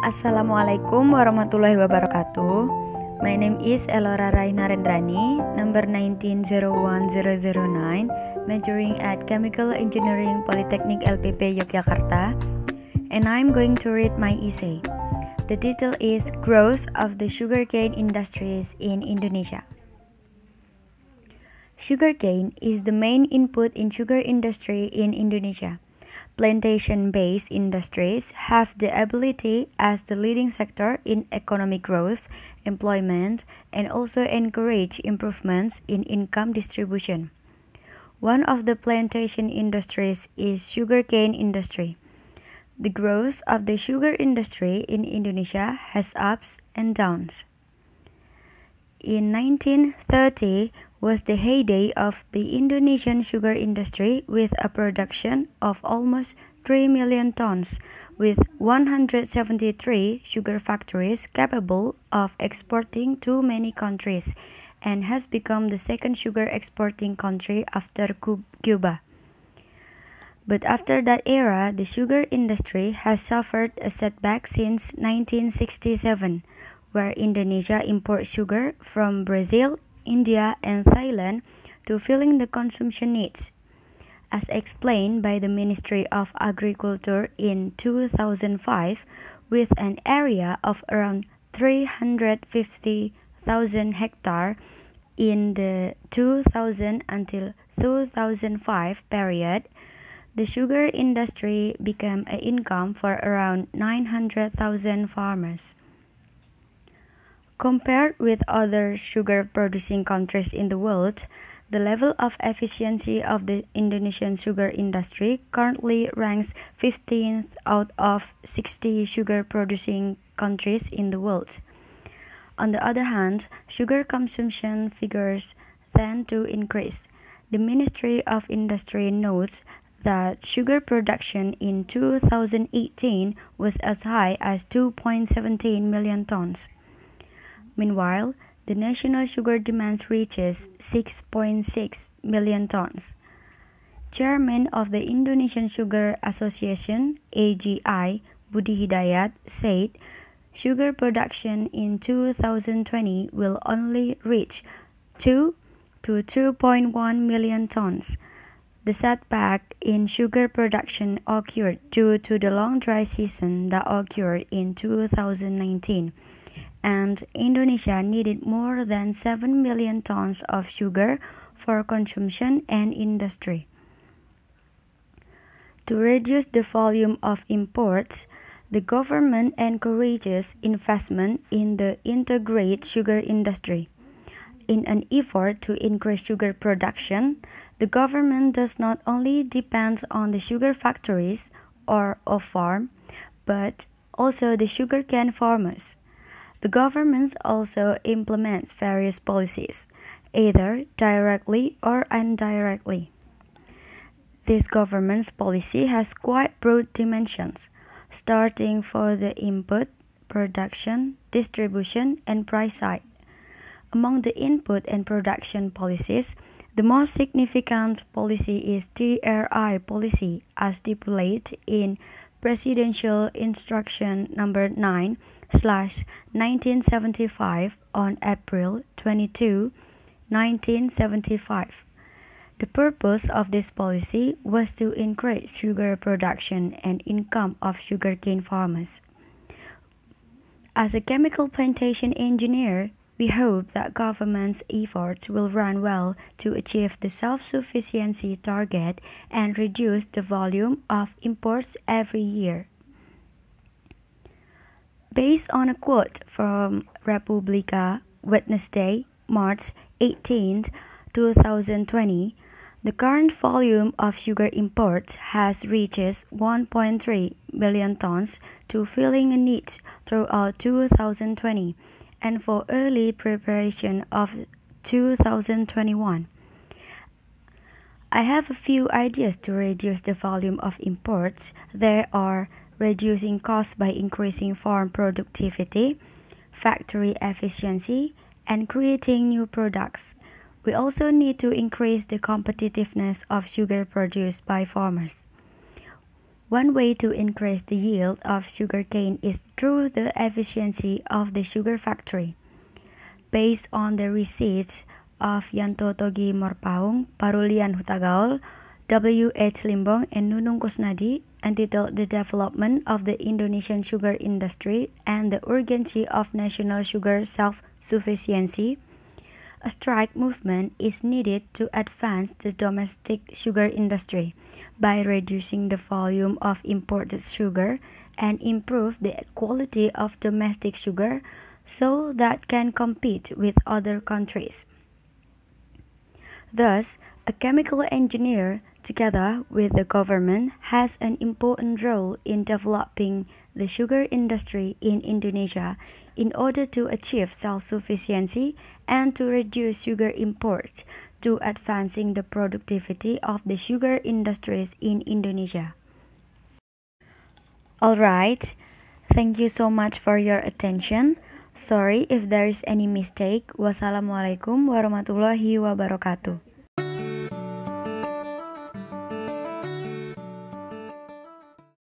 Assalamualaikum warahmatullahi wabarakatuh. My name is ELLORA Narendrani, number 1901009, majoring at Chemical Engineering Polytechnic LPP Yogyakarta, and I'm going to read my essay. The title is Growth of the Sugarcane Industries in Indonesia. Sugarcane is the main input in sugar industry in Indonesia. Plantation-based industries have the ability as the leading sector in economic growth, employment, and also encourage improvements in income distribution. One of the plantation industries is sugarcane industry. The growth of the sugar industry in Indonesia has ups and downs. In 1930 was the heyday of the Indonesian sugar industry with a production of almost 3 million tons, with 173 sugar factories capable of exporting to many countries, and has become the second sugar exporting country after Cuba. But after that era, the sugar industry has suffered a setback since 1967, where Indonesia imports sugar from Brazil, India, and Thailand to filling the consumption needs. As explained by the Ministry of Agriculture in 2005, with an area of around 350,000 hectares in the 2000 until 2005 period, the sugar industry became an income for around 900,000 farmers. Compared with other sugar-producing countries in the world, the level of efficiency of the Indonesian sugar industry currently ranks 15th out of 60 sugar-producing countries in the world. On the other hand, sugar consumption figures tend to increase. The Ministry of Industry notes that sugar production in 2018 was as high as 2.17 million tons. Meanwhile, the national sugar demand reaches 6.6 million tons. Chairman of the Indonesian Sugar Association, AGI, Budi Hidayat, said sugar production in 2020 will only reach 2 to 2.1 million tons. The setback in sugar production occurred due to the long dry season that occurred in 2019. And Indonesia needed more than 7 million tons of sugar for consumption and industry. To reduce the volume of imports, the government encourages investment in the integrated sugar industry. In an effort to increase sugar production, the government does not only depend on the sugar factories or farm, but also the sugarcane farmers. The government also implements various policies, either directly or indirectly. This government's policy has quite broad dimensions, starting for the input, production, distribution, and price side. Among the input and production policies, the most significant policy is TRI policy as stipulated in Presidential Instruction Number 9/1975 on April 22, 1975. The purpose of this policy was to increase sugar production and income of sugarcane farmers. As a chemical plantation engineer, we hope that government's efforts will run well to achieve the self-sufficiency target and reduce the volume of imports every year. Based on a quote from Republika, Wednesday, March 18, 2020, the current volume of sugar imports has reached 1.3 million tons to filling a need throughout 2020 and for early preparation of 2021. I have a few ideas to reduce the volume of imports. There are reducing costs by increasing farm productivity, factory efficiency, and creating new products. We also need to increase the competitiveness of sugar produced by farmers. One way to increase the yield of sugarcane is through the efficiency of the sugar factory. Based on the research of Yanto Togi Morpaung, Parulian Hutagaul, W. H. Limbong, and Nunung Kusnadi, entitled The Development of the Indonesian Sugar Industry and the Urgency of National Sugar Self-Sufficiency, a strike movement is needed to advance the domestic sugar industry by reducing the volume of imported sugar and improve the quality of domestic sugar so that can compete with other countries. Thus, a chemical engineer, together with the government, has an important role in developing the sugar industry in Indonesia in order to achieve self-sufficiency and to reduce sugar imports, to advancing the productivity of the sugar industries in Indonesia. Alright, thank you so much for your attention. Sorry if there is any mistake. Wassalamualaikum warahmatullahi wabarakatuh.